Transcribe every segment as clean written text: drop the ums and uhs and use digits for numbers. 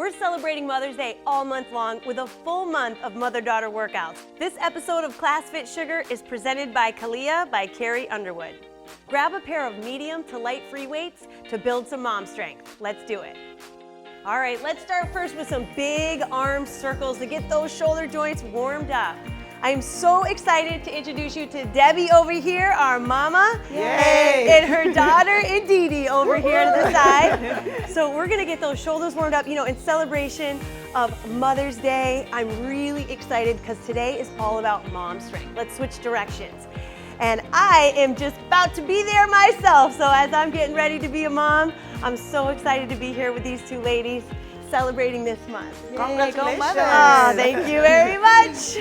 We're celebrating Mother's Day all month long with a full month of mother-daughter workouts. This episode of Class FitSugar is presented by Kalia by Carrie Underwood. Grab a pair of medium to light free weights to build some mom strength. Let's do it. All right, let's start first with some big arm circles to get those shoulder joints warmed up. I am so excited to introduce you to Debbie over here, our mama, and her daughter, Edie, over here to the side. So we're gonna get those shoulders warmed up, in celebration of Mother's Day. I'm really excited because today is all about mom strength. Let's switch directions. And I am just about to be there myself. So as I'm getting ready to be a mom, I'm so excited to be here with these two ladies celebrating this month. Congratulations. Go Mother. Oh, thank you very much.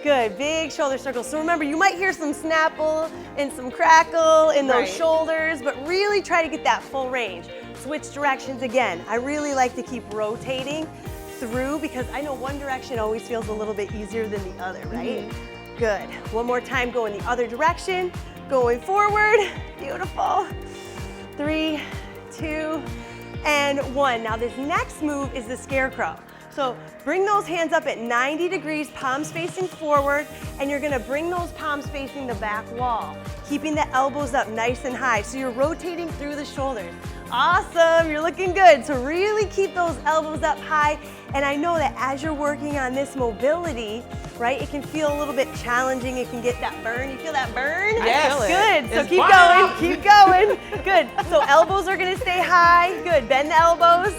Good, big shoulder circles. So remember, you might hear some snapple and some crackle in those shoulders, but really try to get that full range. Switch directions again. I really like to keep rotating through because I know one direction always feels a little bit easier than the other, right? Good. One more time, go in the other direction. Going forward. Beautiful. 3, 2, and 1. Now this next move is the Scarecrow. So bring those hands up at 90 degrees, palms facing forward, and you're gonna bring those palms facing the back wall, keeping the elbows up nice and high. So you're rotating through the shoulders. Awesome, you're looking good. So really keep those elbows up high. And I know that as you're working on this mobility, right, it can feel a little bit challenging. It can get that burn. You feel that burn? Yes. Good, so keep going, keep going. Good, so elbows are gonna stay high. Good, bend the elbows.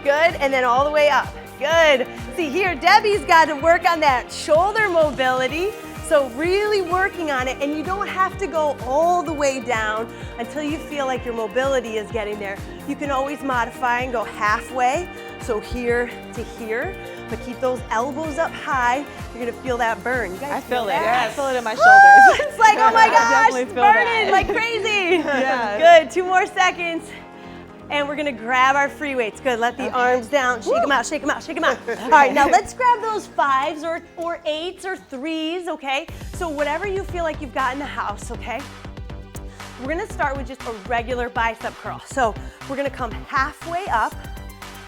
Good, and then all the way up. Good. See here, Debbie's got to work on that shoulder mobility. So really working on it, and you don't have to go all the way down until you feel like your mobility is getting there. You can always modify and go halfway, so here to here, but keep those elbows up high. You're gonna feel that burn. You guys I feel it. that? I feel it in my shoulders. It's like, oh my gosh, it's burning that. like crazy. Yeah. Good, 2 more seconds. And we're gonna grab our free weights. Good, let the arms down. Shake them out, shake them out, shake them out. All right, now let's grab those 5s or 8s or 3s, okay? So whatever you feel like you've got in the house, okay? We're gonna start with just a regular bicep curl. So we're gonna come halfway up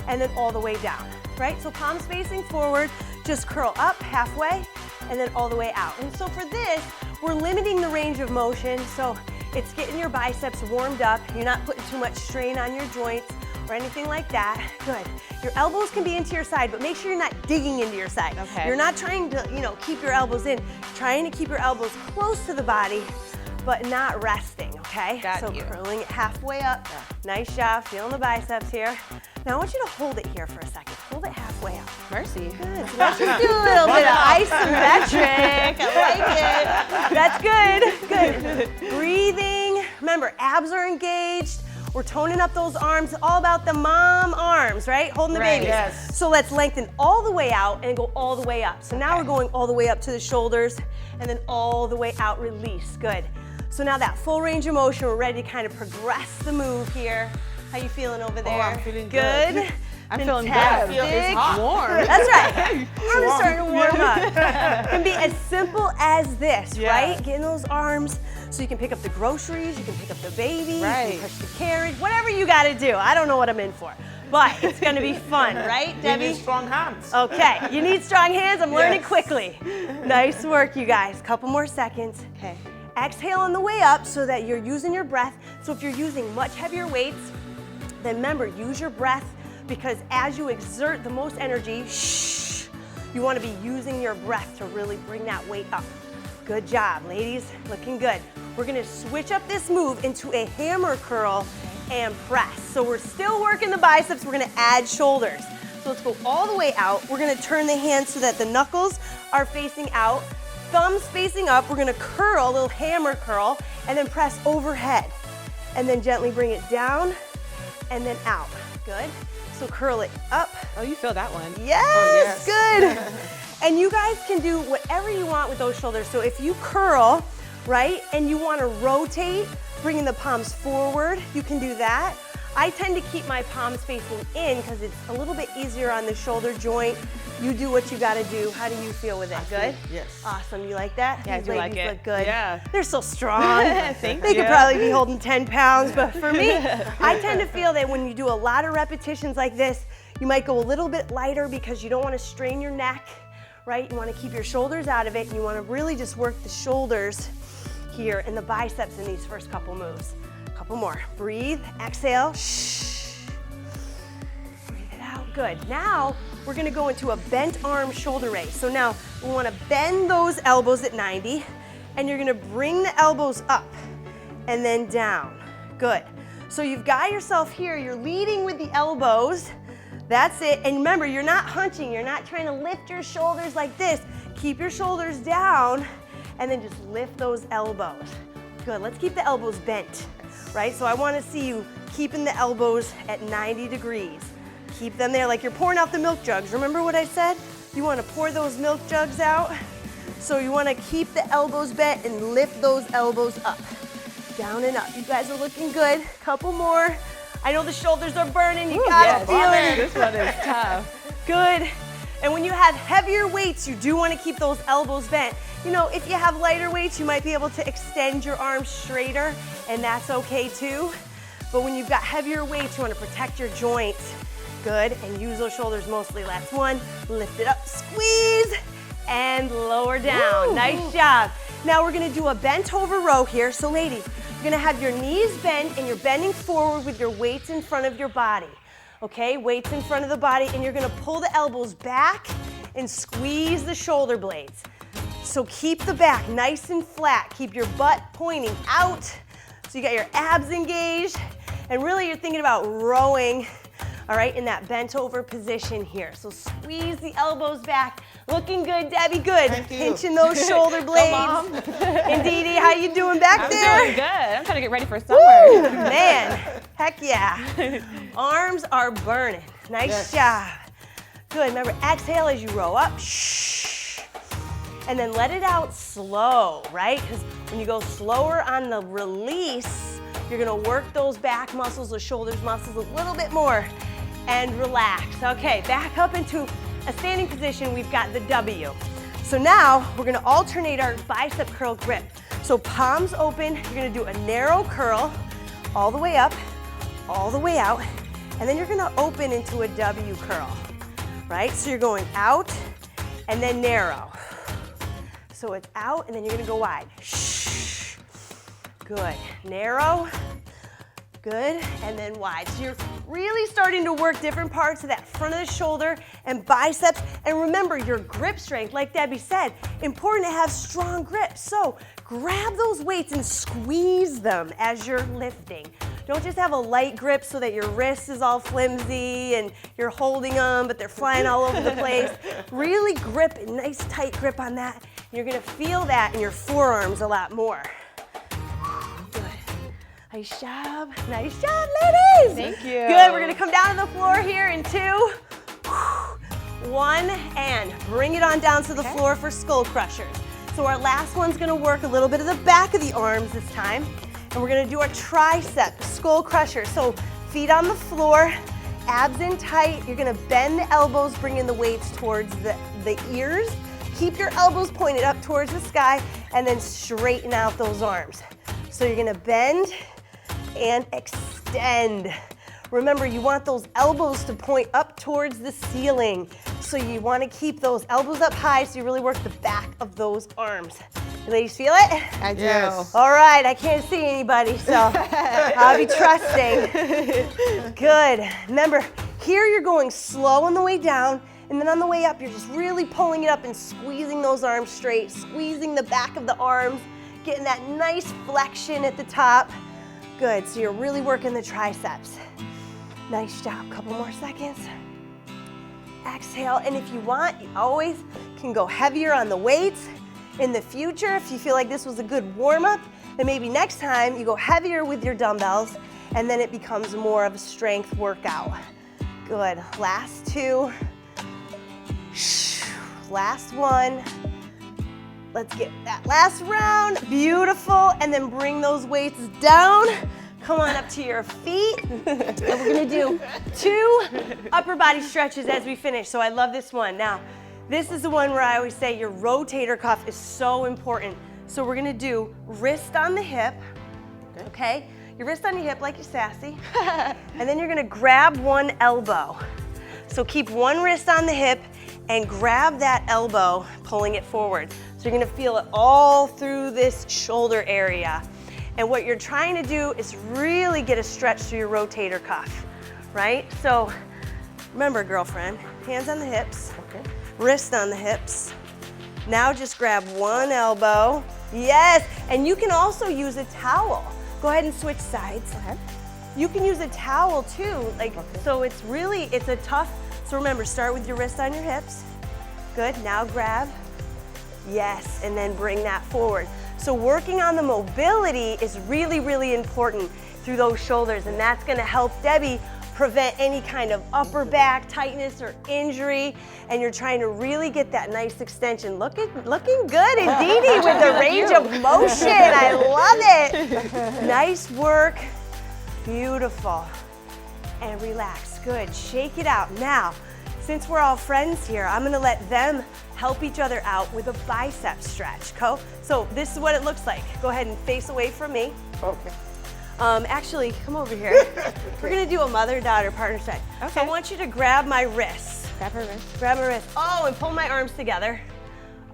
and then all the way down, right? So palms facing forward, just curl up halfway and then all the way out. And so for this, we're limiting the range of motion. So it's getting your biceps warmed up. You're not putting too much strain on your joints or anything like that. Good. Your elbows can be into your side, but make sure you're not digging into your side. Okay. You're not trying to, keep your elbows in. Trying to keep your elbows close to the body, but not resting, okay? Got you. Curling it halfway up. Nice job, feeling the biceps here. Now I want you to hold it here for a second. Hold it halfway up. Mercy. Good. So let's just do a little bit of isometric. I like it. That's good. Good. Breathing. Remember, abs are engaged. We're toning up those arms. All about the mom arms, right? Holding the babies. Yes. So let's lengthen all the way out and go all the way up. So now we're going all the way up to the shoulders and then all the way out, release. Good. So now that full range of motion, we're ready to kind of progress the move here. How you feeling over there? Oh, I'm feeling good. I'm feeling good. Fantastic. It's hot. Warm. That's right. Arms starting to warm up. It can be as simple as this, right? Getting those arms so you can pick up the groceries, you can pick up the baby, you can push the carriage, whatever you got to do. I don't know what I'm in for, but it's going to be fun, right, Debbie? You need strong hands. Okay, you need strong hands. I'm learning quickly. Nice work, you guys. Couple more seconds. Okay. Exhale on the way up so that you're using your breath. So if you're using much heavier weights, then remember, use your breath because as you exert the most energy, you want to be using your breath to really bring that weight up. Good job, ladies, looking good. We're gonna switch up this move into a hammer curl and press. So we're still working the biceps, we're gonna add shoulders. So let's go all the way out. We're gonna turn the hands so that the knuckles are facing out, thumbs facing up. We're gonna curl, a little hammer curl, and then press overhead. And then gently bring it down and then out. Good. So curl it up. Oh, you feel that one. Yes, good. And you guys can do whatever you want with those shoulders. So if you curl, right, and you want to rotate, bringing the palms forward, you can do that. I tend to keep my palms facing in because it's a little bit easier on the shoulder joint. You do what you got to do. How do you feel with it? Good? Yes. Awesome. You like that? Yeah, These I do like ladies it. look good. Yeah. They're so strong. Thank They you. could probably be holding 10 pounds, but for me, I tend to feel that when you do a lot of repetitions like this, You might go a little bit lighter because you don't want to strain your neck, right? You want to keep your shoulders out of it, and you want to really just work the shoulders here and the biceps in these first couple moves. A couple more. Breathe, exhale. Shh. Breathe it out. Good. Now we're going to go into a bent arm shoulder raise. So now we want to bend those elbows at 90, and you're going to bring the elbows up and then down. Good. So you've got yourself here. You're leading with the elbows. That's it. And remember, you're not hunching. You're not trying to lift your shoulders like this. Keep your shoulders down and then just lift those elbows. Good. Let's keep the elbows bent, right? So I want to see you keeping the elbows at 90 degrees. Keep them there like you're pouring out the milk jugs. Remember what I said? You want to pour those milk jugs out. So you want to keep the elbows bent and lift those elbows up. Down and up. You guys are looking good. Couple more. I know the shoulders are burning. You gotta feel it. This one is tough. Good. And when you have heavier weights, you do want to keep those elbows bent. You know, if you have lighter weights, you might be able to extend your arms straighter, and that's okay too. But when you've got heavier weights, you want to protect your joints. Good. And use those shoulders mostly. Last one. Lift it up, squeeze, and lower down. Woo. Nice job. Now we're going to do a bent over row here. So ladies, you're gonna have your knees bent and you're bending forward with your weights in front of your body. Okay, weights in front of the body, and you're gonna pull the elbows back and squeeze the shoulder blades. So keep the back nice and flat. Keep your butt pointing out. So you got your abs engaged, and really you're thinking about rowing, all right, in that bent over position here. So squeeze the elbows back. Looking good, Debbie, good. Thank you. Pinching those shoulder blades. Mom. And Dee Dee, how you doing back there? I'm doing good. I'm trying to get ready for summer. Woo, man, heck yeah. Arms are burning. Nice job. Good, remember, exhale as you row up. Shh. And then let it out slow, right? Because when you go slower on the release, you're gonna work those back muscles, those shoulders muscles a little bit more, and relax. Okay, back up into a standing position. We've got the W. So now we're gonna alternate our bicep curl grip. So palms open, you're gonna do a narrow curl all the way up, all the way out, and then you're gonna open into a W curl, right? So you're going out and then narrow. So it's out and then you're gonna go wide. Shh. Good. Narrow. Good, and then wide. So you're really starting to work different parts of that front of the shoulder and biceps. And remember, your grip strength, like Debbie said, important to have strong grip. So grab those weights and squeeze them as you're lifting. Don't just have a light grip so that your wrist is all flimsy and you're holding them, but they're flying all over the place. Really grip, a nice tight grip on that. You're gonna feel that in your forearms a lot more. Nice job, ladies. Thank you. Good, we're gonna come down to the floor here in 2, 1, and bring it on down to the floor for skull crushers. So our last one's gonna work a little bit of the back of the arms this time, and we're gonna do our tricep skull crusher. So feet on the floor, abs in tight. You're gonna bend the elbows, bringing the weights towards the ears. Keep your elbows pointed up towards the sky, and then straighten out those arms. So you're gonna bend and extend. Remember, you want those elbows to point up towards the ceiling. So you want to keep those elbows up high so you really work the back of those arms. You ladies feel it? I do. Yes. All right, I can't see anybody, so I'll be trusting. Good. Remember, here you're going slow on the way down, and then on the way up, you're just really pulling it up and squeezing those arms straight, squeezing the back of the arms, getting that nice flexion at the top. Good, so you're really working the triceps. Nice job, couple more seconds. Exhale, and if you want, you always can go heavier on the weights. In the future, if you feel like this was a good warm-up, then maybe next time you go heavier with your dumbbells, and then it becomes more of a strength workout. Good, last 2. Last one. Let's get that last round. Beautiful. And then bring those weights down. Come on up to your feet. And we're gonna do 2 upper body stretches as we finish. So I love this one. Now, this is the one where I always say your rotator cuff is so important. So we're gonna do wrist on the hip, okay? Your wrist on your hip like you're sassy. And then you're gonna grab one elbow. So keep one wrist on the hip and grab that elbow, pulling it forward. So you're gonna feel it all through this shoulder area. And what you're trying to do is really get a stretch through your rotator cuff, right? So remember, girlfriend, hands on the hips, wrist on the hips. Now just grab one elbow. Yes, and you can also use a towel. Go ahead and switch sides. You can use a towel too, so it's a tough, so remember, start with your wrist on your hips. Good, now grab. Yes, and then bring that forward. So working on the mobility is really, really important through those shoulders, and that's gonna help Debbie prevent any kind of upper back tightness or injury, and you're trying to really get that nice extension. Looking good indeed with the range of motion. I love it. Nice work. Beautiful. And relax. Good. Shake it out. Now, since we're all friends here, I'm gonna let them help each other out with a bicep stretch. So this is what it looks like. Go ahead and face away from me. Okay. Actually, come over here. We're gonna do a mother-daughter partner stretch. Okay. So I want you to grab my wrists. Grab her wrist. Grab my wrist. Oh, and pull my arms together.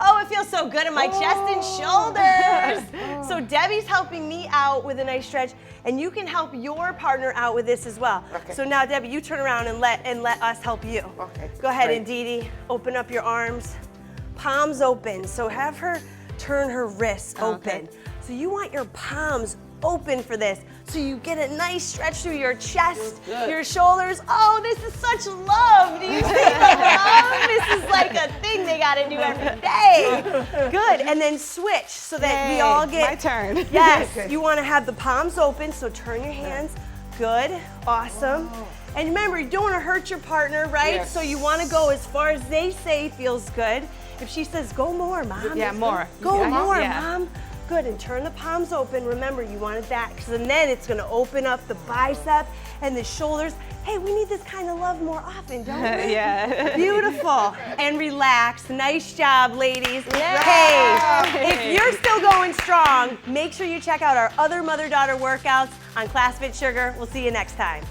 Oh, it feels so good in my chest and shoulders. So Debbie's helping me out with a nice stretch, and you can help your partner out with this as well. Okay. So now, Debbie, you turn around and let us help you. Okay. Go ahead, Great. and Dee, open up your arms, palms open. So have her turn her wrists open. So you want your palms open for this, so you get a nice stretch through your chest, your shoulders. Oh, this is such love. Do you see the love? This is like a thing they gotta do every day. Good, and then switch so that we all get— My turn. Yes, you wanna have the palms open, so turn your hands. Good, awesome. And remember, you don't wanna hurt your partner, right? Yes. So you wanna go as far as they say feels good. If she says, go more, Mom. Yeah, more. Go more, Yeah. Mom. Good, and turn the palms open. Remember, you wanted that, because then it's gonna open up the bicep and the shoulders. Hey, we need this kind of love more often, don't we? Yeah. Beautiful. And relax. Nice job, ladies. Hey, if you're still going strong, make sure you check out our other mother-daughter workouts on Class FitSugar. We'll see you next time.